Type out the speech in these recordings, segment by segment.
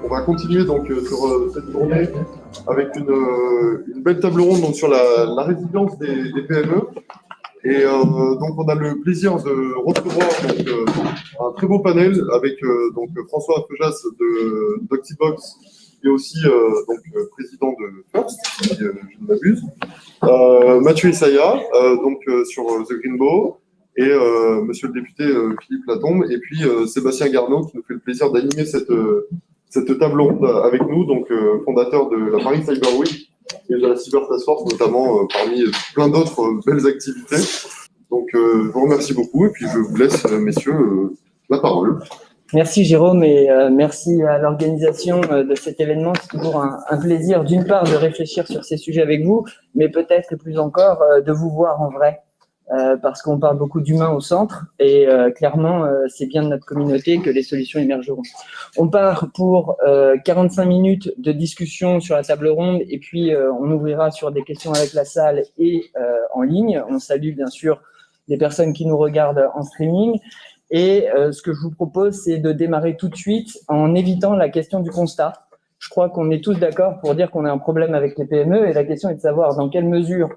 On va continuer donc sur cette journée avec une belle table ronde donc, sur la résilience des PME. Et donc on a le plaisir de recevoir donc, un très beau panel avec donc François Feujas de Doxybox et aussi donc président de First, si je ne m'abuse, Mathieu Isaya donc sur The Green Bow et monsieur le député Philippe Latombe et puis Sébastien Garneau qui nous fait le plaisir d'animer cette table ronde avec nous, donc fondateur de la Paris Cyber Week et de la Cyber Task Force notamment parmi plein d'autres belles activités. Donc je vous remercie beaucoup et puis je vous laisse messieurs la parole. Merci Jérôme et merci à l'organisation de cet événement. C'est toujours un plaisir d'une part de réfléchir sur ces sujets avec vous, mais peut-être et plus encore de vous voir en vrai. Parce qu'on parle beaucoup d'humains au centre et clairement, c'est bien de notre communauté que les solutions émergeront. On part pour 45 minutes de discussion sur la table ronde et puis on ouvrira sur des questions avec la salle et en ligne. On salue bien sûr les personnes qui nous regardent en streaming. Et ce que je vous propose, c'est de démarrer tout de suite en évitant la question du constat. Je crois qu'on est tous d'accord pour dire qu'on a un problème avec les PME et la question est de savoir dans quelle mesure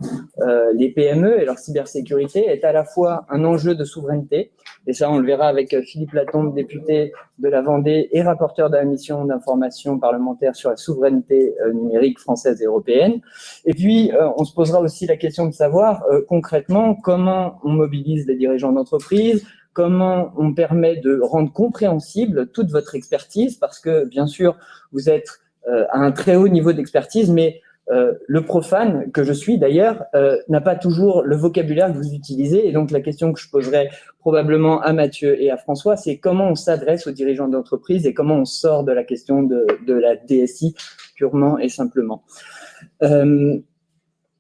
les PME et leur cybersécurité est à la fois un enjeu de souveraineté, et ça on le verra avec Philippe Latombe, député de la Vendée et rapporteur de la mission d'information parlementaire sur la souveraineté numérique française et européenne. Et puis on se posera aussi la question de savoir concrètement comment on mobilise les dirigeants d'entreprise, comment on permet de rendre compréhensible toute votre expertise, parce que, bien sûr, vous êtes à un très haut niveau d'expertise, mais le profane, que je suis d'ailleurs, n'a pas toujours le vocabulaire que vous utilisez. Et donc, la question que je poserai probablement à Mathieu et à François, c'est comment on s'adresse aux dirigeants d'entreprise et comment on sort de la question de la DSI purement et simplement.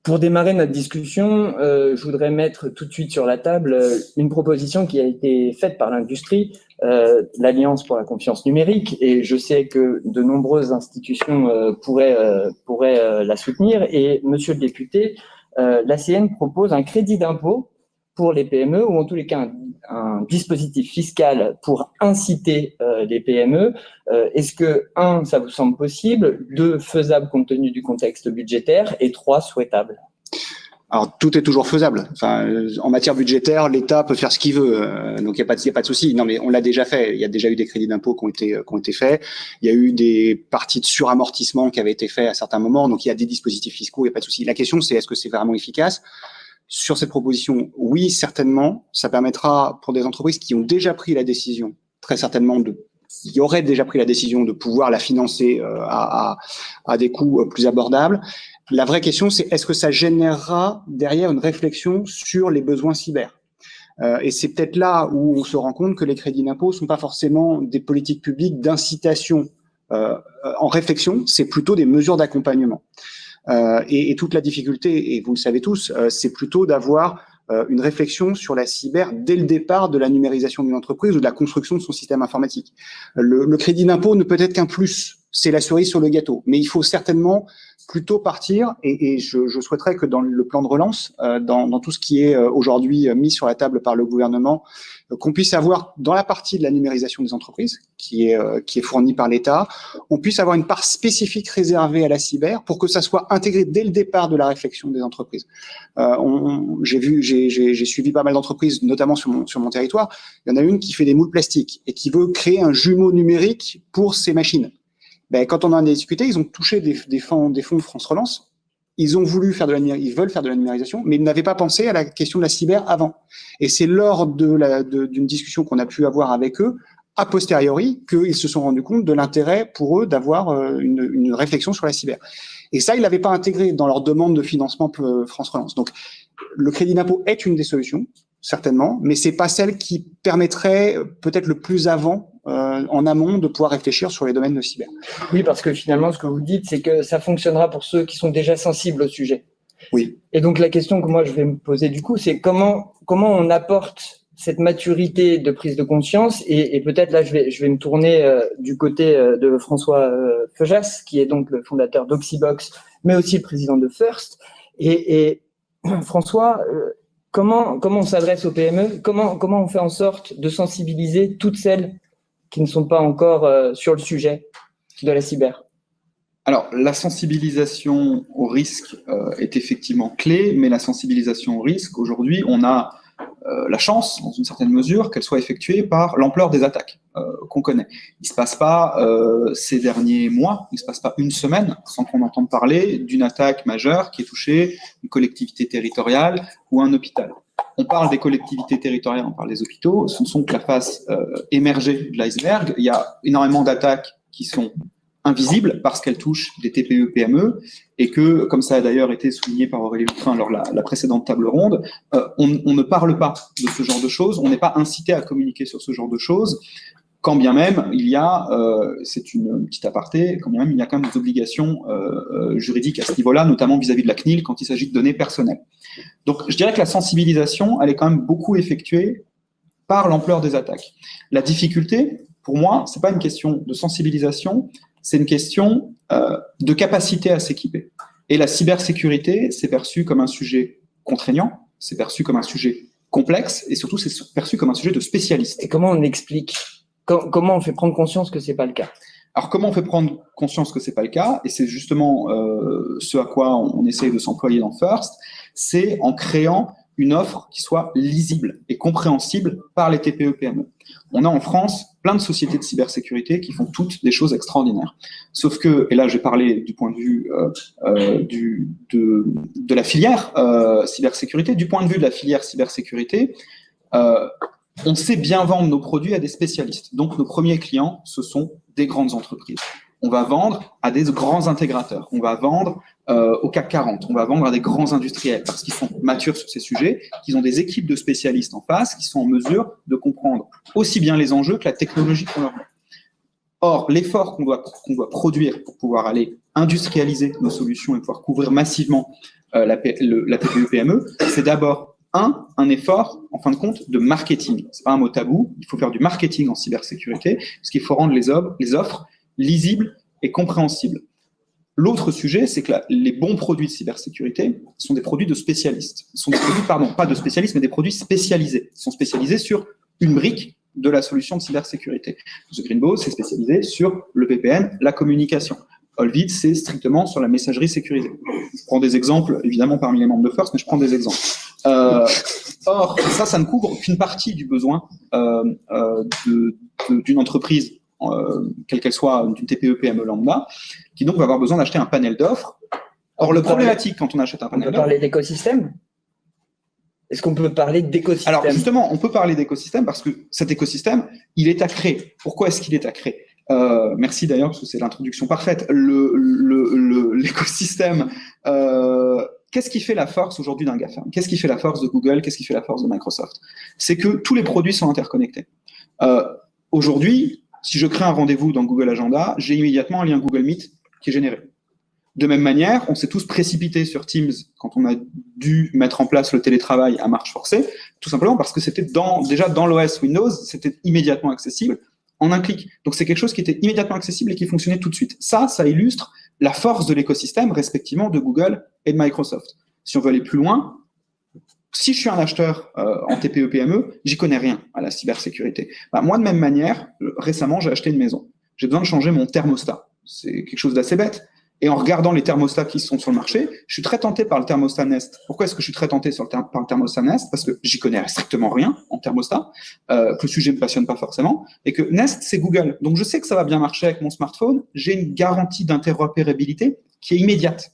Pour démarrer notre discussion, je voudrais mettre tout de suite sur la table une proposition qui a été faite par l'industrie, l'Alliance pour la confiance numérique, et je sais que de nombreuses institutions pourraient la soutenir. Et monsieur le député, l'ACN propose un crédit d'impôt pour les PME, ou en tous les cas un dispositif fiscal pour inciter les PME. Est-ce que, 1, ça vous semble possible, 2, faisable compte tenu du contexte budgétaire, et 3, souhaitable? Alors, tout est toujours faisable. Enfin, en matière budgétaire, l'État peut faire ce qu'il veut. Donc, il n'y a pas de souci. Non, mais on l'a déjà fait. Il y a déjà eu des crédits d'impôt qui ont été faits. Il y a eu des parties de suramortissement qui avaient été faits à certains moments. Donc, il y a des dispositifs fiscaux, il n'y a pas de souci. La question, c'est est-ce que c'est vraiment efficace? Sur cette proposition, oui, certainement. Ça permettra pour des entreprises qui ont déjà pris la décision, très certainement, qui auraient déjà pris la décision de pouvoir la financer à des coûts plus abordables. La vraie question, c'est est-ce que ça générera derrière une réflexion sur les besoins cyber? Et c'est peut-être là où on se rend compte que les crédits d'impôt sont pas forcément des politiques publiques d'incitation en réflexion, c'est plutôt des mesures d'accompagnement. Et toute la difficulté, et vous le savez tous, c'est plutôt d'avoir une réflexion sur la cyber dès le départ de la numérisation d'une entreprise ou de la construction de son système informatique. Le crédit d'impôt ne peut être qu'un plus, c'est la cerise sur le gâteau. Mais il faut certainement plutôt partir, et je souhaiterais que dans le plan de relance, dans tout ce qui est aujourd'hui mis sur la table par le gouvernement, qu'on puisse avoir dans la partie de la numérisation des entreprises, qui est fournie par l'État, on puisse avoir une part spécifique réservée à la cyber pour que ça soit intégré dès le départ de la réflexion des entreprises. J'ai suivi pas mal d'entreprises, notamment sur mon territoire. Il y en a une qui fait des moules plastiques et qui veut créer un jumeau numérique pour ses machines. Ben, quand on en a discuté, ils ont touché des fonds de France Relance. Ils veulent faire de la numérisation, mais ils n'avaient pas pensé à la question de la cyber avant. Et c'est lors d'une discussion qu'on a pu avoir avec eux, a posteriori, qu'ils se sont rendus compte de l'intérêt pour eux d'avoir une réflexion sur la cyber. Et ça, ils l'avaient pas intégré dans leur demande de financement France Relance. Donc, le crédit d'impôt est une des solutions, certainement, mais c'est pas celle qui permettrait peut-être le plus avant en amont de pouvoir réfléchir sur les domaines de cyber. Oui, parce que finalement, ce que vous dites, c'est que ça fonctionnera pour ceux qui sont déjà sensibles au sujet. Oui. Et donc, la question que moi, je vais me poser du coup, c'est comment on apporte cette maturité de prise de conscience et peut-être là, je vais me tourner du côté de François Feujas, qui est donc le fondateur d'Oxybox, mais aussi le président de First. Et François, comment on s'adresse aux PME? Comment on fait en sorte de sensibiliser toutes celles qui ne sont pas encore sur le sujet? de la cyber? Alors, la sensibilisation au risque est effectivement clé, mais la sensibilisation au risque, aujourd'hui, on a la chance, dans une certaine mesure, qu'elle soit effectuée par l'ampleur des attaques qu'on connaît. Il ne se passe pas ces derniers mois, il ne se passe pas une semaine sans qu'on entende parler d'une attaque majeure qui ait touché une collectivité territoriale ou un hôpital. On parle des collectivités territoriales, on parle des hôpitaux, ce ne sont que la face émergée de l'iceberg. Il y a énormément d'attaques qui sont invisibles parce qu'elles touchent des TPE, PME, et que, comme ça a d'ailleurs été souligné par Aurélie Lutrin lors de la précédente table ronde, on ne parle pas de ce genre de choses, on n'est pas incité à communiquer sur ce genre de choses, quand bien même il y a, c'est une petite aparté, quand bien même il y a quand même des obligations juridiques à ce niveau-là, notamment vis-à-vis de la CNIL quand il s'agit de données personnelles. Donc je dirais que la sensibilisation, elle est quand même beaucoup effectuée par l'ampleur des attaques. La difficulté, pour moi, c'est pas une question de sensibilisation, c'est une question de capacité à s'équiper. Et la cybersécurité, c'est perçu comme un sujet contraignant, c'est perçu comme un sujet complexe, et surtout, c'est perçu comme un sujet de spécialiste. Et comment on explique, comment on fait prendre conscience que c'est pas le cas? Alors, comment on fait prendre conscience que c'est pas le cas? Et c'est justement ce à quoi on essaye de s'employer dans First, c'est en créant une offre qui soit lisible et compréhensible par les TPE-PME. On a en France plein de sociétés de cybersécurité qui font toutes des choses extraordinaires. Sauf que, et là je vais parler du point de vue de la filière cybersécurité, du point de vue de la filière cybersécurité, on sait bien vendre nos produits à des spécialistes. Donc nos premiers clients, ce sont des grandes entreprises. On va vendre à des grands intégrateurs, on va vendre au CAC 40, on va vendre à des grands industriels parce qu'ils sont matures sur ces sujets, qu'ils ont des équipes de spécialistes en face qui sont en mesure de comprendre aussi bien les enjeux que la technologie qu'on leur donne. Or, l'effort qu'on doit produire pour pouvoir aller industrialiser nos solutions et pouvoir couvrir massivement la TPE-PME, c'est d'abord un effort, en fin de compte, de marketing. C'est pas un mot tabou, il faut faire du marketing en cybersécurité, parce qu'il faut rendre les offres lisibles et compréhensibles. L'autre sujet, c'est que les bons produits de cybersécurité sont des produits de spécialistes. Ce sont des produits, pas de spécialistes, mais des produits spécialisés. Ils sont spécialisés sur une brique de la solution de cybersécurité. The Greenbow, c'est spécialisé sur le VPN, la communication. Olvid, c'est strictement sur la messagerie sécurisée. Je prends des exemples, évidemment, parmi les membres de First, mais je prends des exemples. Or, ça ne couvre qu'une partie du besoin d'une entreprise, quelle qu'elle soit, d'une TPE, PME lambda, qui donc va avoir besoin d'acheter un panel d'offres. Or, le problématique quand on achète un panel d'offres… On peut parler d'écosystème? Est-ce qu'on peut parler d'écosystème? Alors, justement, on peut parler d'écosystème parce que cet écosystème, il est à créer. Pourquoi est-ce qu'il est à créer? Merci d'ailleurs, parce que c'est l'introduction parfaite. L'écosystème, qu'est-ce qui fait la force aujourd'hui d'un GAFAM? Qu'est-ce qui fait la force de Google? Qu'est-ce qui fait la force de Microsoft? C'est que tous les produits sont interconnectés. Aujourd'hui, si je crée un rendez-vous dans Google Agenda, j'ai immédiatement un lien Google Meet qui est généré. De même manière, on s'est tous précipités sur Teams quand on a dû mettre en place le télétravail à marche forcée, tout simplement parce que c'était déjà dans l'OS Windows, c'était immédiatement accessible en un clic. Donc c'est quelque chose qui était immédiatement accessible et qui fonctionnait tout de suite. Ça illustre la force de l'écosystème, respectivement de Google et de Microsoft. Si on veut aller plus loin, si je suis un acheteur en TPE-PME, j'y connais rien à la cybersécurité. Moi, de même manière, récemment, j'ai acheté une maison. J'ai besoin de changer mon thermostat. C'est quelque chose d'assez bête. Et en regardant les thermostats qui sont sur le marché, je suis très tenté par le thermostat Nest. Pourquoi est-ce que je suis très tenté par le thermostat Nest? Parce que j'y connais strictement rien en thermostat, que le sujet ne me passionne pas forcément, et que Nest, c'est Google. Donc je sais que ça va bien marcher avec mon smartphone, j'ai une garantie d'interopérabilité qui est immédiate.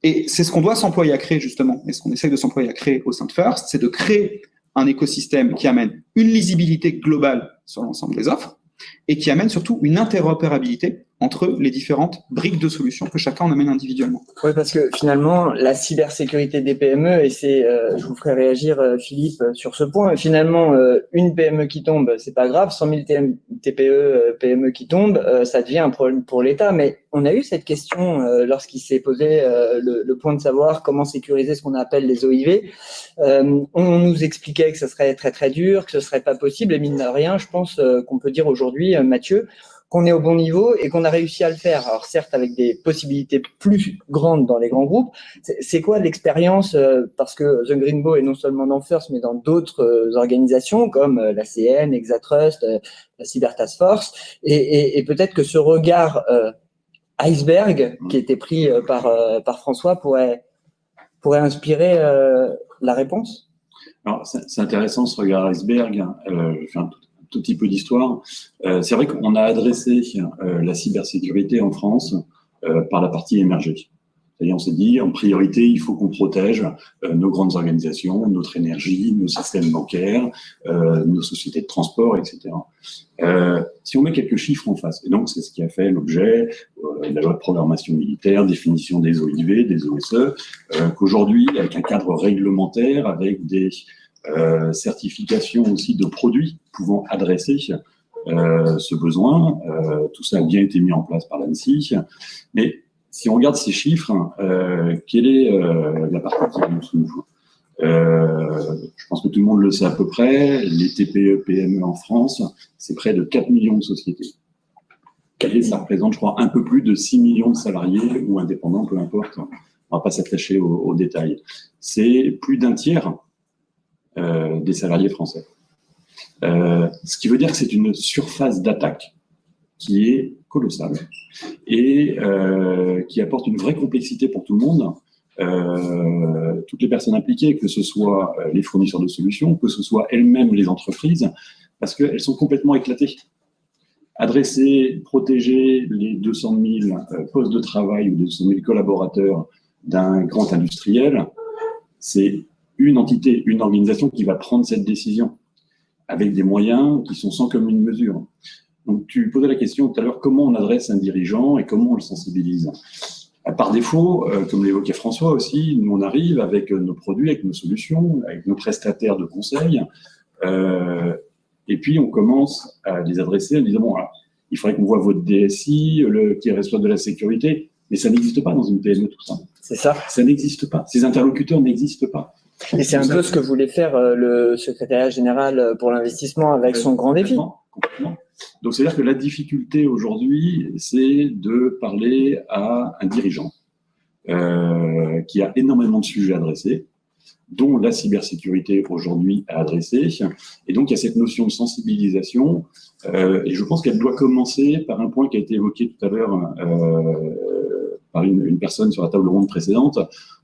Et c'est ce qu'on doit s'employer à créer justement, et ce qu'on essaye de s'employer à créer au sein de First, c'est de créer un écosystème qui amène une lisibilité globale sur l'ensemble des offres, et qui amène surtout une interopérabilité entre les différentes briques de solutions que chacun en amène individuellement. Oui, parce que finalement, la cybersécurité des PME, et c'est, je vous ferai réagir, Philippe, sur ce point, finalement, une PME qui tombe, c'est pas grave, 100 000 TPE, PME qui tombent, ça devient un problème pour l'État, mais on a eu cette question lorsqu'il s'est posé le point de savoir comment sécuriser ce qu'on appelle les OIV. On nous expliquait que ce serait très très dur, que ce serait pas possible, et mine de rien, je pense qu'on peut dire aujourd'hui, Mathieu, qu'on est au bon niveau et qu'on a réussi à le faire. Alors certes, avec des possibilités plus grandes dans les grands groupes. C'est quoi l'expérience, parce que The Green Bow est non seulement dans First, mais dans d'autres organisations comme la CN, Exatrust, la Cyber Task Force, et peut-être que ce regard iceberg qui était pris par François pourrait inspirer la réponse. Alors, c'est intéressant ce regard iceberg. Je fais un tout petit peu d'histoire. C'est vrai qu'on a adressé la cybersécurité en France par la partie émergée. C'est-à-dire, on s'est dit, en priorité, il faut qu'on protège nos grandes organisations, notre énergie, nos systèmes bancaires, nos sociétés de transport, etc. Si on met quelques chiffres en face, et donc c'est ce qui a fait l'objet de la loi de programmation militaire, définition des OIV, des OSE, qu'aujourd'hui, avec un cadre réglementaire, avec des certifications aussi de produits pouvant adresser ce besoin, tout ça a bien été mis en place par l'ANSSI, mais si on regarde ces chiffres, quelle est la partie qui est en dessous? Je pense que tout le monde le sait à peu près. Les TPE, PME en France, c'est près de 4 millions de sociétés. Et ça représente, je crois, un peu plus de 6 millions de salariés ou indépendants, peu importe. On ne va pas s'attacher aux détails. C'est plus d'un tiers des salariés français. Ce qui veut dire que c'est une surface d'attaque qui est colossale et qui apporte une vraie complexité pour tout le monde. Toutes les personnes impliquées, que ce soit les fournisseurs de solutions, que ce soit elles-mêmes les entreprises, parce qu'elles sont complètement éclatées. Adresser, protéger les 200 000 postes de travail ou 200 000 collaborateurs d'un grand industriel, c'est une entité, une organisation qui va prendre cette décision avec des moyens qui sont sans commune mesure. Donc, tu posais la question tout à l'heure, comment on adresse un dirigeant et comment on le sensibilise? Par défaut, comme l'évoquait François aussi, nous on arrive avec nos produits, avec nos solutions, avec nos prestataires de conseil, et puis on commence à les adresser en disant, bon, alors, il faudrait qu'on voit votre DSI, qui est responsable de la sécurité, mais ça n'existe pas dans une PME tout ça. C'est ça. Ça n'existe pas. Ces interlocuteurs n'existent pas. Et c'est un peu ce que voulait faire le secrétariat général pour l'investissement avec son grand défi. Complètement. Donc, c'est-à-dire que la difficulté aujourd'hui, c'est de parler à un dirigeant qui a énormément de sujets à adresser, dont la cybersécurité aujourd'hui à adresser. Et donc, il y a cette notion de sensibilisation. Et je pense qu'elle doit commencer par un point qui a été évoqué tout à l'heure par une personne sur la table ronde précédente,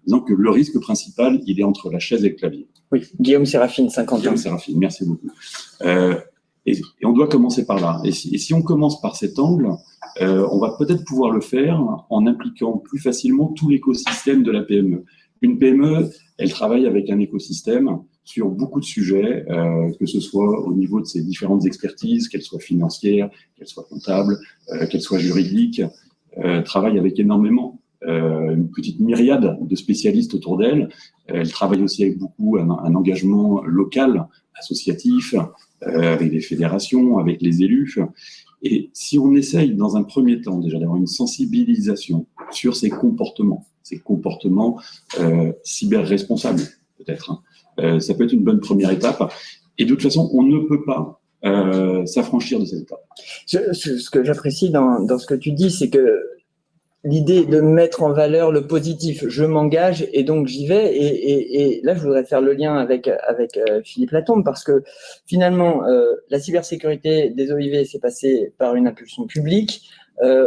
disant que le risque principal, il est entre la chaise et le clavier. Oui, Guillaume Séraphine, 50 ans. Guillaume Séraphine, merci beaucoup. Et on doit commencer par là. Et si on commence par cet angle, on va peut-être pouvoir le faire en impliquant plus facilement tout l'écosystème de la PME. Une PME, elle travaille avec un écosystème sur beaucoup de sujets, que ce soit au niveau de ses différentes expertises, qu'elles soient financières, qu'elles soient comptables, qu'elles soient juridiques, travaille avec énormément, une petite myriade de spécialistes autour d'elle. Elle travaille aussi avec beaucoup un engagement local, associatif, avec des fédérations, avec les élus. Et si on essaye dans un premier temps déjà d'avoir une sensibilisation sur ces comportements cyber-responsables peut-être, ça peut être une bonne première étape. Et de toute façon, on ne peut pas s'affranchir de cette étape. Ce que j'apprécie dans ce que tu dis, c'est que l'idée de mettre en valeur le positif, je m'engage et donc j'y vais. Et là, je voudrais faire le lien avec Philippe Latombe parce que finalement, la cybersécurité des OIV s'est passée par une impulsion publique.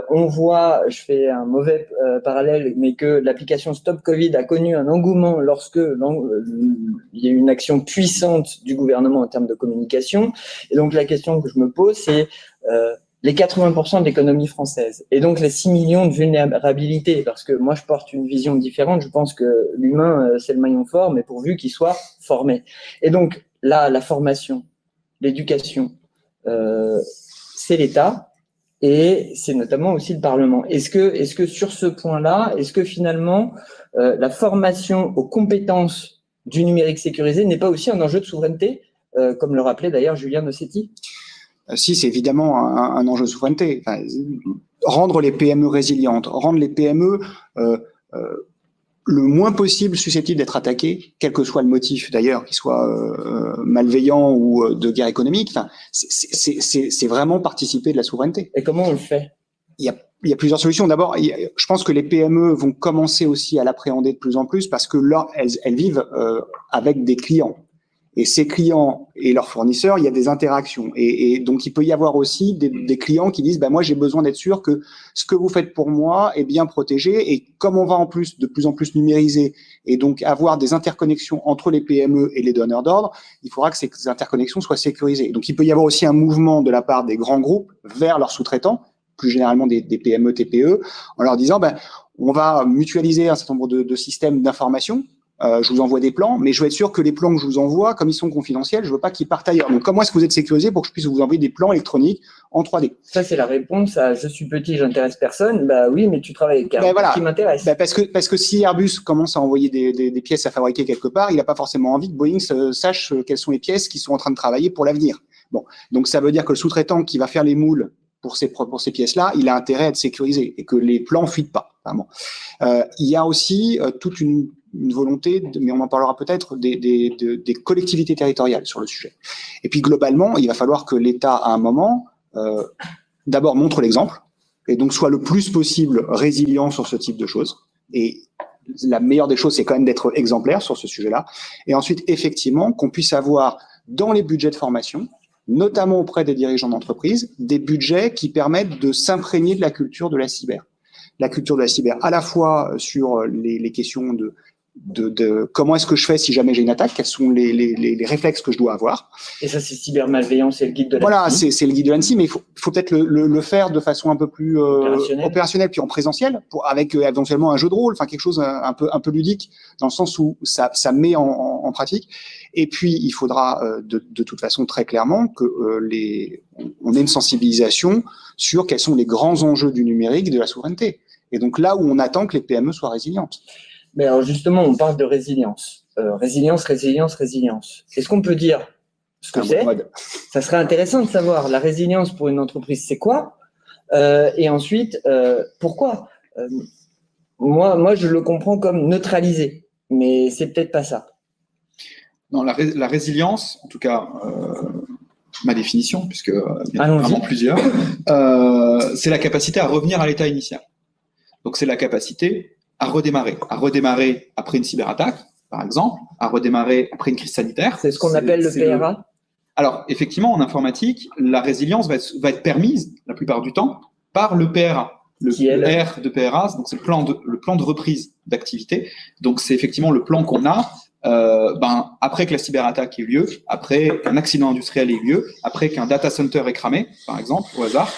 On voit, je fais un mauvais parallèle, mais que l'application Stop Covid a connu un engouement lorsque il y a eu une action puissante du gouvernement en termes de communication. Et donc la question que je me pose, c'est les 80% de l'économie française et donc les 6 millions de vulnérabilités, parce que moi je porte une vision différente. Je pense que l'humain c'est le maillon fort, mais pourvu qu'il soit formé. Et donc là, la formation, l'éducation, c'est l'État. Et c'est notamment aussi le Parlement. Est-ce que sur ce point-là, est-ce que finalement la formation aux compétences du numérique sécurisé n'est pas aussi un enjeu de souveraineté, comme le rappelait d'ailleurs Julien Nossetti? Si, c'est évidemment un enjeu de souveraineté. Enfin, rendre les PME résilientes, rendre les PME le moins possible susceptible d'être attaqué, quel que soit le motif d'ailleurs, qu'il soit malveillant ou de guerre économique. Enfin, c'est vraiment participer de la souveraineté. Et comment on le fait? Il y a plusieurs solutions. D'abord, je pense que les PME vont commencer aussi à l'appréhender de plus en plus parce que là, elles vivent avec des clients. Et ces clients et leurs fournisseurs, il y a des interactions. Et donc, il peut y avoir aussi des clients qui disent, moi, j'ai besoin d'être sûr que ce que vous faites pour moi est bien protégé. Et comme on va en plus de plus en plus numériser et donc avoir des interconnexions entre les PME et les donneurs d'ordre, il faudra que ces interconnexions soient sécurisées. Donc, il peut y avoir aussi un mouvement de la part des grands groupes vers leurs sous-traitants, plus généralement des PME, TPE, en leur disant, on va mutualiser un certain nombre de systèmes d'information. Je vous envoie des plans, mais je veux être sûr que les plans que je vous envoie, comme ils sont confidentiels, je veux pas qu'ils partent ailleurs. Donc, comment est-ce que vous êtes sécurisé pour que je puisse vous envoyer des plans électroniques en 3D? Ça, c'est la réponse à « je suis petit, j'intéresse personne ». Bah oui, mais tu travailles avec un qui m'intéresse. Parce que si Airbus commence à envoyer des pièces à fabriquer quelque part, il n'a pas forcément envie que Boeing sache quelles sont les pièces qui sont en train de travailler pour l'avenir. Bon, donc ça veut dire que le sous-traitant qui va faire les moules pour ces pièces-là, il a intérêt à être sécurisé et que les plans fuitent pas. Vraiment. Il y a aussi toute une volonté, mais on en parlera peut-être, des collectivités territoriales sur le sujet. Et puis globalement, il va falloir que l'État, à un moment, d'abord montre l'exemple et donc soit le plus possible résilient sur ce type de choses. Et la meilleure des choses, c'est quand même d'être exemplaire sur ce sujet-là. Et ensuite, effectivement, qu'on puisse avoir dans les budgets de formation, notamment auprès des dirigeants d'entreprise, des budgets qui permettent de s'imprégner de la culture de la cyber. La culture de la cyber, à la fois sur les questions de comment est-ce que je fais si jamais j'ai une attaque, quels sont les réflexes que je dois avoir. Et ça, c'est cybermalveillance, c'est le guide de l'ANSSI. Voilà, c'est le guide de l'ANSSI, mais il faut peut-être le faire de façon un peu plus opérationnelle, puis en présentiel, avec éventuellement un jeu de rôle, enfin quelque chose un peu ludique, dans le sens où ça met en pratique. Et puis, il faudra de toute façon très clairement que on ait une sensibilisation sur quels sont les grands enjeux du numérique et de la souveraineté. Et donc là où on attend que les PME soient résilientes. Mais alors justement, on parle de résilience. Résilience. Est-ce qu'on peut dire ce que c'est? Ça serait intéressant de savoir la résilience pour une entreprise, c'est quoi? Et ensuite, pourquoi? Moi, je le comprends comme neutraliser, mais c'est peut-être pas ça. Non, la résilience, en tout cas, ma définition, puisque il y en a vraiment plusieurs, c'est la capacité à revenir à l'état initial. Donc, c'est la capacité à redémarrer après une cyberattaque, par exemple, à redémarrer après une crise sanitaire. C'est ce qu'on appelle le PRA. Alors, effectivement, en informatique, la résilience va être permise, la plupart du temps, par le PRA. Le R de PRA, donc c'est le plan de reprise d'activité. Donc, c'est effectivement le plan qu'on a après que la cyberattaque ait eu lieu, après qu'un accident industriel ait eu lieu, après qu'un data center ait cramé, par exemple, au hasard.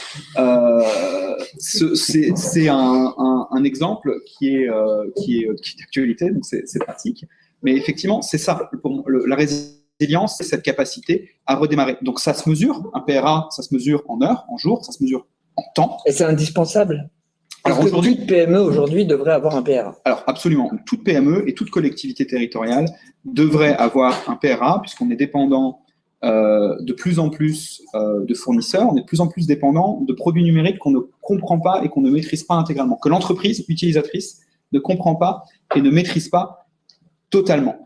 C'est un exemple qui est d'actualité, donc c'est pratique. Mais effectivement, c'est ça. La résilience, c'est cette capacité à redémarrer. Donc, ça se mesure. Un PRA, ça se mesure en heures, en jours, ça se mesure en temps. Et c'est indispensable. Alors aujourd'hui, toute PME aujourd'hui devrait avoir un PRA. Alors absolument, toute PME et toute collectivité territoriale devrait avoir un PRA puisqu'on est dépendant de plus en plus de fournisseurs, on est de plus en plus dépendant de produits numériques qu'on ne comprend pas et qu'on ne maîtrise pas intégralement, que l'entreprise utilisatrice ne comprend pas et ne maîtrise pas totalement.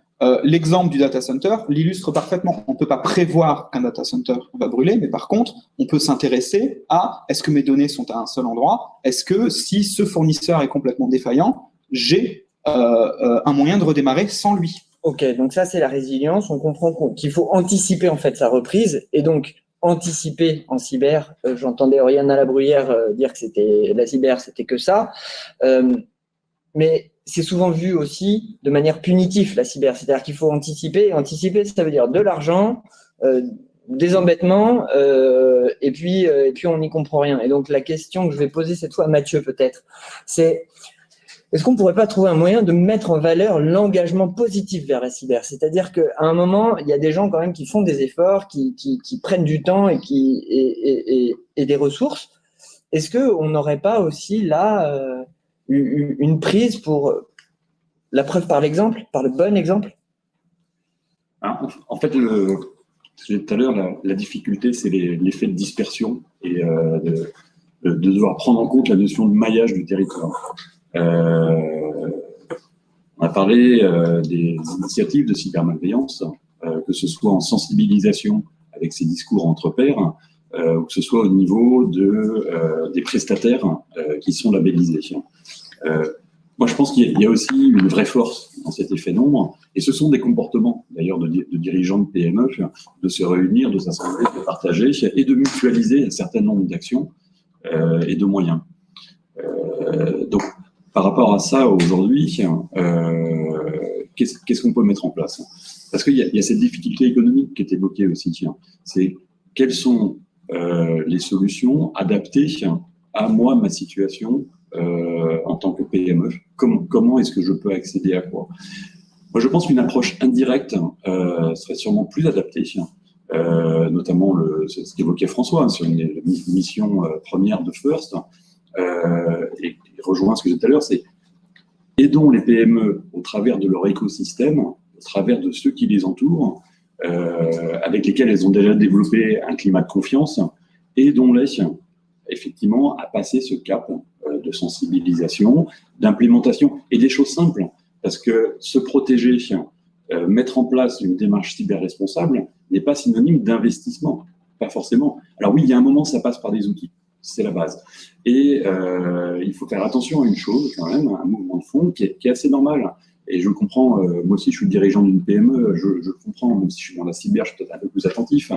L'exemple du data center l'illustre parfaitement. On ne peut pas prévoir qu'un data center va brûler, mais par contre, on peut s'intéresser à est-ce que mes données sont à un seul endroit? Est-ce que si ce fournisseur est complètement défaillant, j'ai un moyen de redémarrer sans lui? Ok, donc ça c'est la résilience. On comprend qu'il faut anticiper en fait sa reprise et donc anticiper en cyber. J'entendais Oriana Labruyère dire que c'était la cyber, c'était que ça. Mais c'est souvent vu aussi de manière punitive, la cyber. C'est-à-dire qu'il faut anticiper. Anticiper, ça veut dire de l'argent, des embêtements, et puis on n'y comprend rien. Et donc, la question que je vais poser cette fois à Mathieu, peut-être, c'est est-ce qu'on ne pourrait pas trouver un moyen de mettre en valeur l'engagement positif vers la cyber? C'est-à-dire qu'à un moment, il y a des gens quand même qui font des efforts, qui prennent du temps et des ressources. Est-ce qu'on n'aurait pas aussi là une prise pour la preuve par l'exemple, par le bon exemple? En fait, je disais tout à l'heure, la difficulté, c'est l'effet de dispersion et de devoir prendre en compte la notion de maillage du territoire. a parlé des initiatives de cybermalveillance, que ce soit en sensibilisation avec ces discours entre pairs, ou que ce soit au niveau des prestataires qui sont labellisés. Moi, je pense qu'il y a aussi une vraie force dans cet effet nombre, et ce sont des comportements, d'ailleurs, de dirigeants de PME, de se réunir, de s'assembler, de partager et de mutualiser un certain nombre d'actions et de moyens. Donc, par rapport à ça, aujourd'hui, qu'est-ce qu'on peut mettre en place? Parce qu'il y a cette difficulté économique qui est évoquée aussi. C'est quelles sont les solutions adaptées à moi, ma situation en tant que PME. Comment est-ce que je peux accéder à quoi? Moi, je pense qu'une approche indirecte serait sûrement plus adaptée, notamment ce qu'évoquait François sur une mission première de First, et rejoint ce que j'ai dit tout à l'heure, c'est aidons les PME au travers de leur écosystème, au travers de ceux qui les entourent, avec lesquels elles ont déjà développé un climat de confiance, aidons-les effectivement à passer ce cap de sensibilisation, d'implémentation et des choses simples, parce que se protéger, mettre en place une démarche cyber-responsable n'est pas synonyme d'investissement, pas forcément. Alors oui, il y a un moment, ça passe par des outils, c'est la base. Et il faut faire attention à une chose, quand même, un mouvement de fond qui est assez normal. Et je le comprends, moi aussi je suis dirigeant d'une PME, je le comprends, même si je suis dans la cyber, je suis peut-être un peu plus attentif,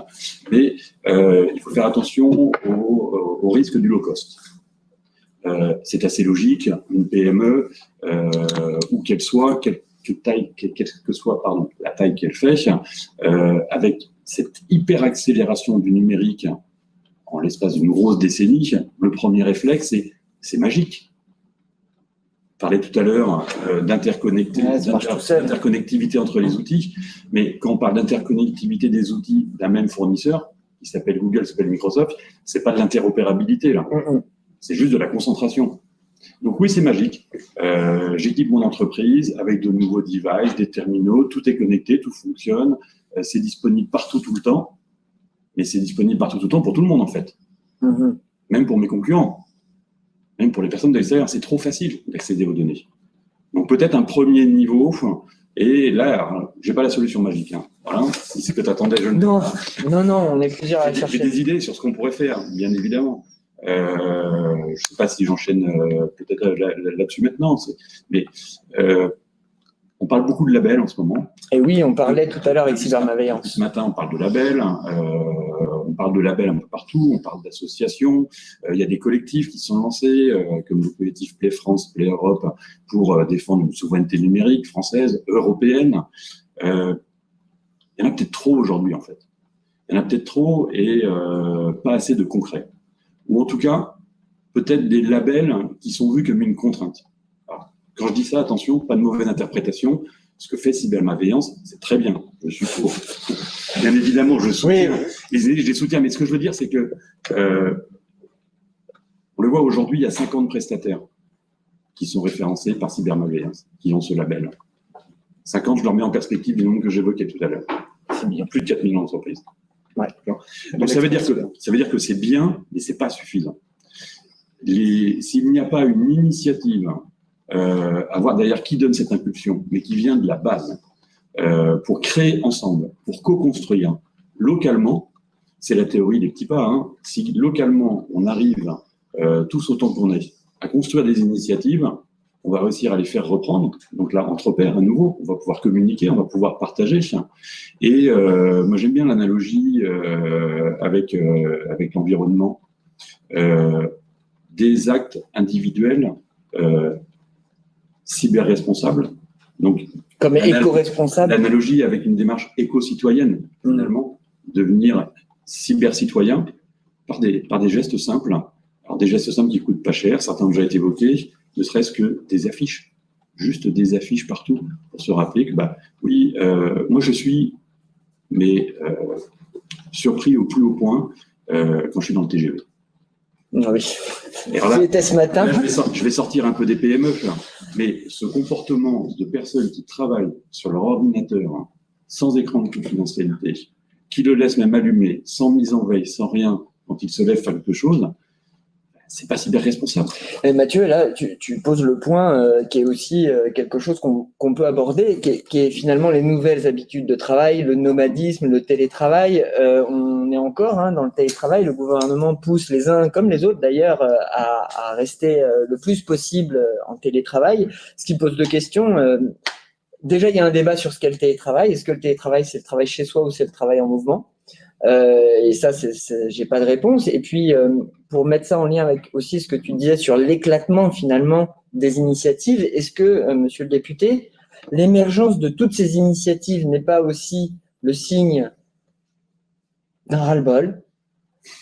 mais il faut faire attention au risque du low cost. C'est assez logique, une PME, où qu'elle soit, quelle que soit la taille qu'elle fait, avec cette hyper-accélération du numérique en l'espace d'une grosse décennie, le premier réflexe, c'est magique. On parlait tout à l'heure d'interconnectivité entre les outils, mais quand on parle d'interconnectivité des outils d'un même fournisseur, qui s'appelle Google, qui s'appelle Microsoft, c'est pas de l'interopérabilité, là. C'est juste de la concentration. Donc oui, c'est magique. J'équipe mon entreprise avec de nouveaux devices, des terminaux, tout est connecté, tout fonctionne, c'est disponible partout tout le temps, mais c'est disponible partout tout le temps pour tout le monde, en fait. Même pour mes concurrents. Même pour les personnes de l'extérieur, c'est trop facile d'accéder aux données. Donc peut-être un premier niveau, et là, j'ai pas la solution magique. Voilà, si c'est que tu attendais, je ne sais pas. Non, on est plusieurs à chercher. J'ai des idées sur ce qu'on pourrait faire, bien évidemment. Je sais pas si j'enchaîne peut-être là-dessus maintenant, mais on parle beaucoup de labels en ce moment. Et oui, on parlait tout à l'heure avec cybermalveillance. Ce matin, on parle de labels. On parle de labels un peu partout, on parle d'associations, il y a des collectifs qui sont lancés, comme le collectif Play France, Play Europe, pour défendre une souveraineté numérique française, européenne. Il y en a peut-être trop aujourd'hui, en fait. Il y en a peut-être trop et pas assez de concret. Ou en tout cas, peut-être des labels qui sont vus comme une contrainte. Alors, quand je dis ça, attention, pas de mauvaise interprétation. Ce que fait cybermalveillance, c'est très bien. Je suis pour. Bien évidemment, je soutiens. Oui. Je les soutiens. Mais ce que je veux dire, c'est que on le voit aujourd'hui, il y a 50 prestataires qui sont référencés par cybermalveillance, qui ont ce label. 50, je leur mets en perspective du nombre que j'évoquais tout à l'heure. Il y a plus de 4 millions d'entreprises. Ouais. Donc ça veut dire que c'est bien, mais c'est pas suffisant. S'il n'y a pas une initiative à voir d'ailleurs qui donne cette impulsion, mais qui vient de la base, pour créer ensemble, pour co-construire localement, c'est la théorie des petits pas. Si localement on arrive tous autant qu'on est à construire des initiatives, on va réussir à les faire reprendre. Donc là, entre pairs, à nouveau, on va pouvoir communiquer, on va pouvoir partager. Et moi, j'aime bien l'analogie avec l'environnement. Des actes individuels cyber-responsables. Donc, comme éco-responsable. L'analogie avec une démarche éco-citoyenne, finalement, devenir cyber-citoyen par des gestes simples. Alors, des gestes simples qui coûtent pas cher, certains ont déjà été évoqués, ne serait-ce que des affiches, juste des affiches partout, pour se rappeler que, oui, moi je suis, surpris au plus haut point quand je suis dans le TGV. Oui, j'étais ce matin. Là, je vais sortir un peu des PME, mais ce comportement de personnes qui travaillent sur leur ordinateur, sans écran de confidentialité, qui le laissent même allumé, sans mise en veille, sans rien, quand ils se lèvent faire quelque chose, c'est pas cyber responsable. Et Mathieu, là, tu poses le point qui est aussi quelque chose qu'on peut aborder, qui est finalement les nouvelles habitudes de travail, le nomadisme, le télétravail. On est encore dans le télétravail. Le gouvernement pousse les uns comme les autres, d'ailleurs, à rester le plus possible en télétravail. Ce qui pose deux questions. Déjà, il y a un débat sur ce qu'est le télétravail. Est-ce que le télétravail, c'est le travail chez soi ou c'est le travail en mouvement ? Et ça, j'ai pas de réponse. Et puis, pour mettre ça en lien avec aussi ce que tu disais sur l'éclatement finalement des initiatives, est-ce que, monsieur le député, l'émergence de toutes ces initiatives n'est pas aussi le signe d'un ras-le-bol,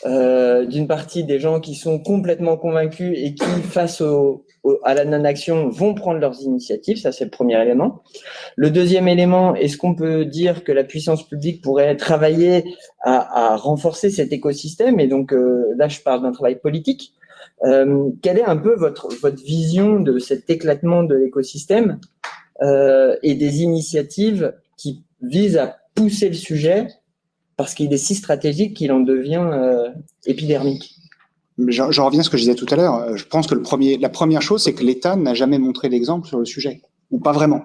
d'une partie des gens qui sont complètement convaincus et qui, face à la non-action, vont prendre leurs initiatives? Ça, c'est le premier élément. Le deuxième élément, est-ce qu'on peut dire que la puissance publique pourrait travailler à renforcer cet écosystème? Et donc, là, je parle d'un travail politique. Quelle est un peu votre vision de cet éclatement de l'écosystème et des initiatives qui visent à pousser le sujet parce qu'il est si stratégique qu'il en devient épidermique? J'en reviens à ce que je disais tout à l'heure. Je pense que la première chose, c'est que l'État n'a jamais montré l'exemple sur le sujet, ou pas vraiment.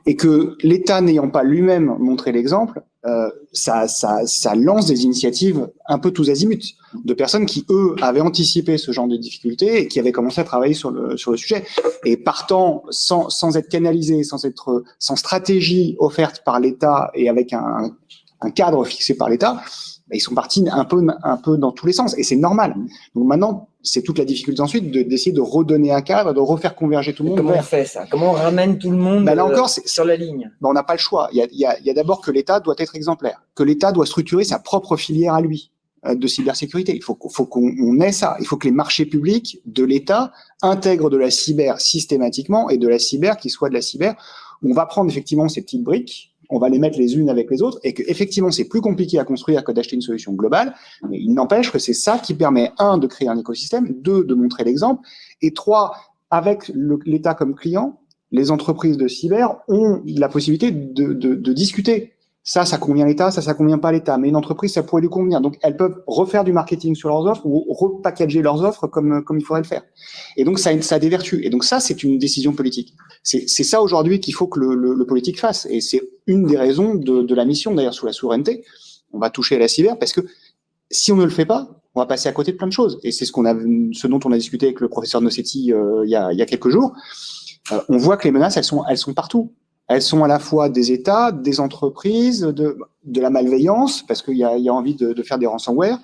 Et que l'État n'ayant pas lui-même montré l'exemple, ça lance des initiatives un peu tous azimuts, de personnes qui, eux, avaient anticipé ce genre de difficultés et qui avaient commencé à travailler sur le sujet. Et partant, sans être canalisés, sans stratégie offerte par l'État et avec un cadre fixé par l'État, ils sont partis un peu dans tous les sens, et c'est normal. Donc maintenant, c'est toute la difficulté ensuite d'essayer de redonner un cadre, de refaire converger tout le monde. Comment on fait ça? Comment on ramène tout le monde là encore, sur la ligne? On n'a pas le choix. Il y a d'abord que l'État doit être exemplaire, que l'État doit structurer sa propre filière à lui de cybersécurité. Il faut qu'on ait ça. Il faut que les marchés publics de l'État intègrent de la cyber systématiquement, et de la cyber qui soit de la cyber. On va prendre effectivement ces petites briques, on va les mettre les unes avec les autres, et que effectivement c'est plus compliqué à construire que d'acheter une solution globale, mais il n'empêche que c'est ça qui permet, un, de créer un écosystème, deux, de montrer l'exemple, et trois, avec l'État comme client, les entreprises de cyber ont la possibilité de discuter. Ça convient à l'État, ça convient pas à l'État, mais une entreprise, ça pourrait lui convenir. Donc, elles peuvent refaire du marketing sur leurs offres ou repackager leurs offres comme il faudrait le faire. Et donc, ça a des vertus. Et donc, ça, c'est une décision politique. C'est ça aujourd'hui qu'il faut que le politique fasse. Et c'est une des raisons de la mission, d'ailleurs, sous la souveraineté. On va toucher à la cyber parce que si on ne le fait pas, on va passer à côté de plein de choses. Et c'est ce dont on a discuté avec le professeur Nossetti il y a quelques jours. On voit que les menaces, elles sont partout. Elles sont à la fois des États, des entreprises, de la malveillance, parce qu'il y a envie de faire des ransomware.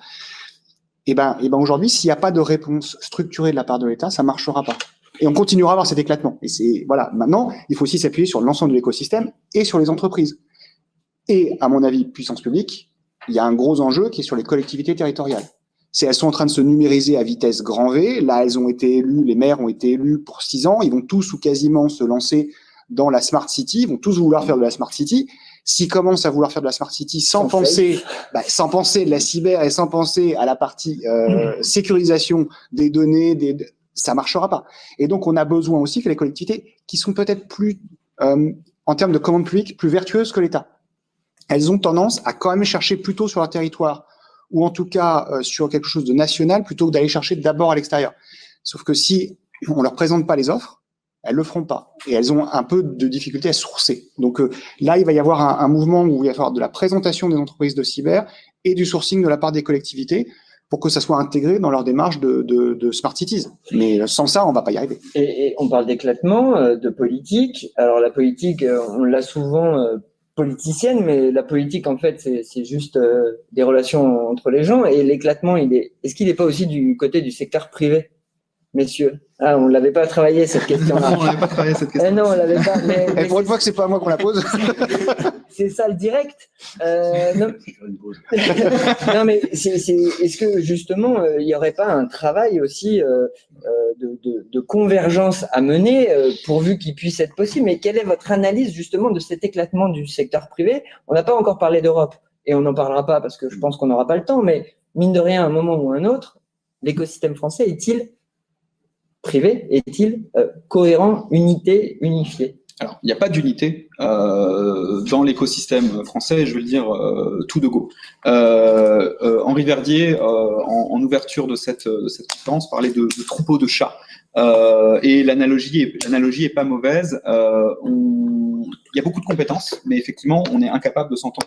Et ben aujourd'hui, s'il n'y a pas de réponse structurée de la part de l'État, ça marchera pas. Et on continuera à avoir cet éclatement. Et voilà. Maintenant, il faut aussi s'appuyer sur l'ensemble de l'écosystème et sur les entreprises. Et à mon avis, puissance publique, il y a un gros enjeu qui est sur les collectivités territoriales. Elles sont en train de se numériser à vitesse grand V. Là, elles ont été élues, les maires ont été élus pour 6 ans. Ils vont tous ou quasiment se lancer dans la Smart City, ils vont tous vouloir faire de la Smart City. S'ils commencent à vouloir faire de la Smart City sans penser de la cyber et sans penser à la partie sécurisation des données, ça marchera pas. Et donc, on a besoin aussi que les collectivités, qui sont peut-être plus, en termes de commande publique, plus vertueuses que l'État, elles ont tendance à quand même chercher plutôt sur leur territoire, ou en tout cas sur quelque chose de national, plutôt que d'aller chercher d'abord à l'extérieur. Sauf que si on leur présente pas les offres, elles le feront pas. Et elles ont un peu de difficulté à sourcer. Donc là, il va y avoir un mouvement où il va y avoir de la présentation des entreprises de cyber et du sourcing de la part des collectivités pour que ça soit intégré dans leur démarche de Smart Cities. Mais sans ça, on va pas y arriver. Et on parle d'éclatement, de politique. Alors la politique, on l'a souvent politicienne, mais la politique, en fait, c'est juste des relations entre les gens. Et l'éclatement, est-ce qu'il n'est pas aussi du côté du secteur privé, messieurs? Ah, on ne l'avait pas travaillé, cette question-là. Non, on l'avait pas travaillé, cette question. Non, on l'avait pas. Mais pour une fois que c'est pas à moi qu'on la pose. C'est ça le direct. Non, mais est-ce que justement, il n'y aurait pas un travail aussi de convergence à mener pourvu qu'il puisse être possible? Mais quelle est votre analyse justement de cet éclatement du secteur privé? On n'a pas encore parlé d'Europe et on n'en parlera pas parce que je pense qu'on n'aura pas le temps, mais mine de rien, à un moment ou à un autre, l'écosystème français est-il privé, est-il cohérent, unifié? Alors, il n'y a pas d'unité dans l'écosystème français, je veux le dire tout de go. Henri Verdier, en ouverture de cette conférence, parlait de troupeaux de chats. Et l'analogie est pas mauvaise. Il y a beaucoup de compétences, mais effectivement, on est incapable de s'entendre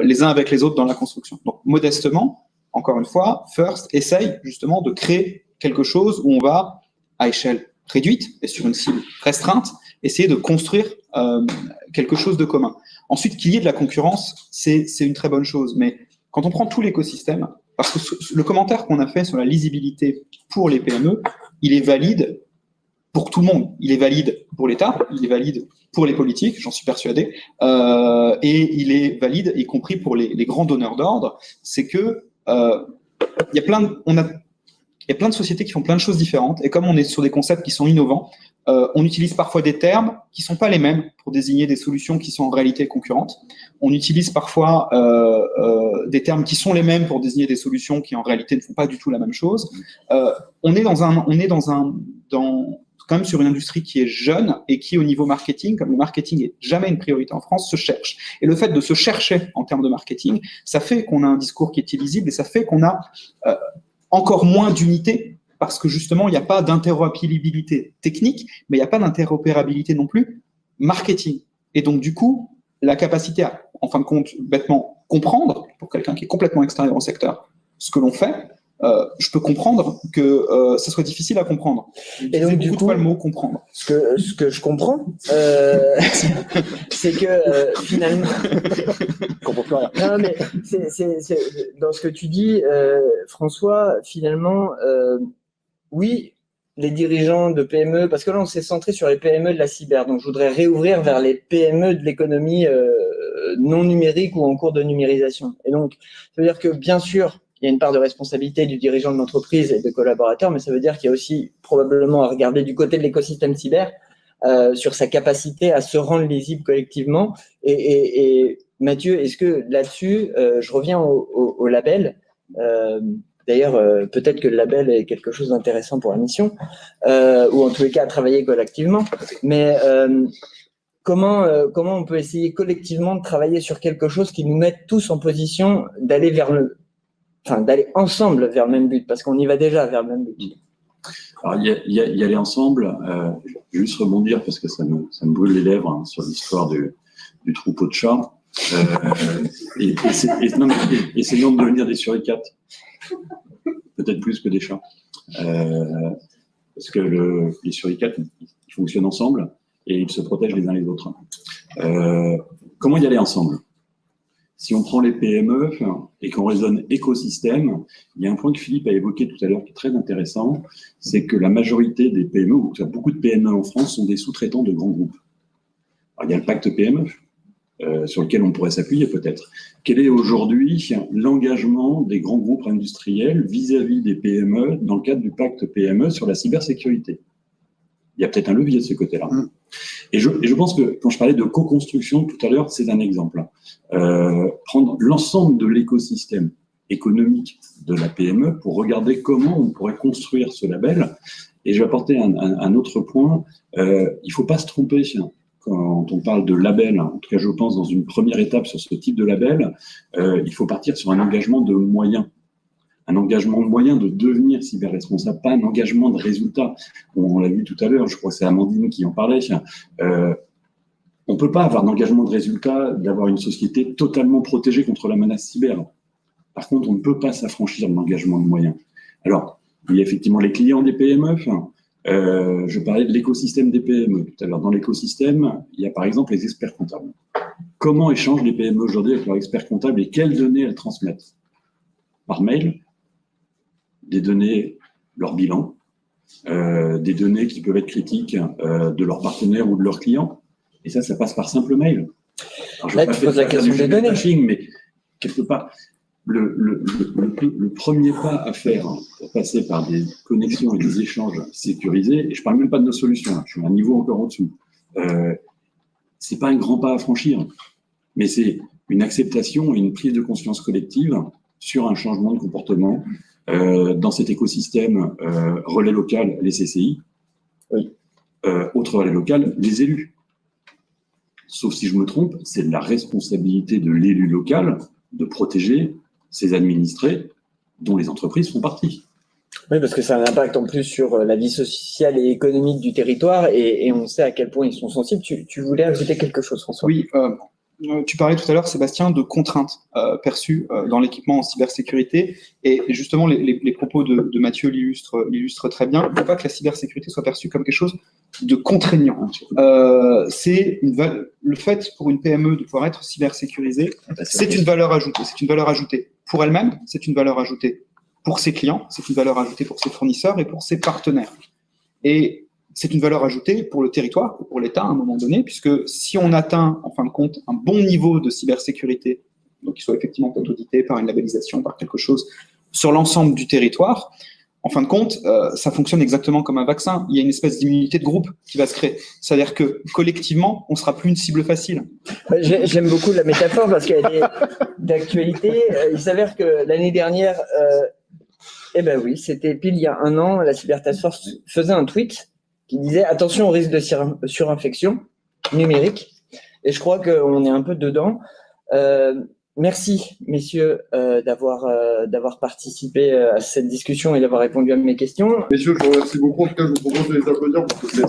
les uns avec les autres dans la construction. Donc, modestement, encore une fois, First essaye justement de créer quelque chose où on va, à échelle réduite et sur une cible restreinte, essayer de construire quelque chose de commun. Ensuite, qu'il y ait de la concurrence, c'est une très bonne chose. Mais quand on prend tout l'écosystème, parce que le commentaire qu'on a fait sur la lisibilité pour les PME, il est valide pour tout le monde. Il est valide pour l'État, il est valide pour les politiques, j'en suis persuadé, et il est valide y compris pour les grands donneurs d'ordre. C'est que il y a plein de sociétés qui font plein de choses différentes, et comme on est sur des concepts qui sont innovants, on utilise parfois des termes qui ne sont pas les mêmes pour désigner des solutions qui sont en réalité concurrentes. On utilise parfois des termes qui sont les mêmes pour désigner des solutions qui en réalité ne font pas du tout la même chose. On est quand même sur une industrie qui est jeune et qui, au niveau marketing, comme le marketing n'est jamais une priorité en France, se cherche. Et le fait de se chercher en termes de marketing, ça fait qu'on a un discours qui est illisible et ça fait qu'on a encore moins d'unité parce que justement, il n'y a pas d'interopérabilité technique, mais il n'y a pas d'interopérabilité non plus marketing. Et donc, du coup, la capacité à, en fin de compte, bêtement comprendre, pour quelqu'un qui est complètement extérieur au secteur, ce que l'on fait, je peux comprendre que ça soit difficile à comprendre. Et donc, du coup, pas le mot comprendre. Ce que je comprends, c'est que finalement, Je comprends plus rien. non, mais c'est dans ce que tu dis, François, finalement, oui, les dirigeants de PME, parce que là, on s'est centré sur les PME de la cyber, donc je voudrais réouvrir vers les PME de l'économie non numérique ou en cours de numérisation. Et donc, ça veut dire que, bien sûr, il y a une part de responsabilité du dirigeant de l'entreprise et de collaborateurs, mais ça veut dire qu'il y a aussi probablement à regarder du côté de l'écosystème cyber sur sa capacité à se rendre lisible collectivement. Et Mathieu, est-ce que là-dessus, je reviens au label, d'ailleurs, peut-être que le label est quelque chose d'intéressant pour la mission, ou en tous les cas à travailler collectivement, mais comment on peut essayer collectivement de travailler sur quelque chose qui nous mette tous en position d'aller d'aller ensemble vers le même but, parce qu'on y va déjà vers le même but. Alors, il y a aller ensemble. Je vais juste rebondir parce que ça me brûle les lèvres hein, sur l'histoire du troupeau de chats. Essayons de devenir des suricates. Peut-être plus que des chats. Parce que les suricates, ils fonctionnent ensemble et ils se protègent les uns les autres. Comment y aller ensemble ? Si on prend les PME et qu'on raisonne écosystème, il y a un point que Philippe a évoqué tout à l'heure qui est très intéressant, c'est que la majorité des PME, ou beaucoup de PME en France, sont des sous-traitants de grands groupes. Alors, il y a le pacte PME, sur lequel on pourrait s'appuyer peut-être. Quel est aujourd'hui l'engagement des grands groupes industriels vis-à-vis des PME dans le cadre du pacte PME sur la cybersécurité ? Il y a peut-être un levier de ce côté-là. Et je pense que quand je parlais de co-construction tout à l'heure, c'est un exemple. Prendre l'ensemble de l'écosystème économique de la PME pour regarder comment on pourrait construire ce label. Et je vais apporter un autre point. Il ne faut pas se tromper quand on parle de label. En tout cas, je pense dans une première étape sur ce type de label, il faut partir sur un engagement de moyens. Un engagement moyen de devenir cyber-responsable, pas un engagement de résultat. On l'a vu tout à l'heure, je crois que c'est Amandine qui en parlait. On ne peut pas avoir d'engagement de résultat, d'avoir une société totalement protégée contre la menace cyber. Par contre, on ne peut pas s'affranchir de l'engagement de moyens. Alors, il y a effectivement les clients des PME. Je parlais de l'écosystème des PME tout à l'heure. Dans l'écosystème, il y a par exemple les experts comptables. Comment échangent les PME aujourd'hui avec leurs experts comptables et quelles données elles transmettent ? Par mail, des données, leur bilan, des données qui peuvent être critiques de leurs partenaires ou de leurs clients. Et ça passe par simple mail. Alors, là, tu poses la question des données. Mais quelque part, le premier pas à faire pour passer par des connexions et des échanges sécurisés, et je ne parle même pas de nos solutions, je suis à un niveau encore au-dessous, ce n'est pas un grand pas à franchir, mais c'est une acceptation et une prise de conscience collective sur un changement de comportement dans cet écosystème relais local, les CCI. Oui. autre relais local, les élus. Sauf si je me trompe, c'est de la responsabilité de l'élu local de protéger ses administrés dont les entreprises font partie. Oui, parce que ça a un impact en plus sur la vie sociale et économique du territoire et on sait à quel point ils sont sensibles. Tu voulais ajouter quelque chose, François? Oui, tu parlais tout à l'heure, Sébastien, de contraintes perçues dans l'équipement en cybersécurité. Et justement, les propos de Mathieu l'illustrent très bien. Il ne faut pas que la cybersécurité soit perçue comme quelque chose de contraignant. Le fait pour une PME de pouvoir être cybersécurisée, c'est une valeur ajoutée. C'est une valeur ajoutée pour elle-même, c'est une valeur ajoutée pour ses clients, c'est une valeur ajoutée pour ses fournisseurs et pour ses partenaires. Et c'est une valeur ajoutée pour le territoire, pour l'État à un moment donné, puisque si on atteint, en fin de compte, un bon niveau de cybersécurité, donc qu'il soit effectivement peut-être audité par une labellisation, par quelque chose, sur l'ensemble du territoire, en fin de compte, ça fonctionne exactement comme un vaccin. Il y a une espèce d'immunité de groupe qui va se créer. C'est-à-dire que collectivement, on ne sera plus une cible facile. J'aime beaucoup la métaphore parce qu'elle est d'actualité. Il s'avère que l'année dernière, eh ben oui, c'était pile il y a un an, la Cyber Task Force faisait un tweet qui disait « Attention au risque de surinfection numérique ». Et je crois qu'on est un peu dedans. Merci, messieurs, d'avoir participé à cette discussion et d'avoir répondu à mes questions. Messieurs, je vous remercie beaucoup. En tout cas, je vous propose de les applaudir parce que c'est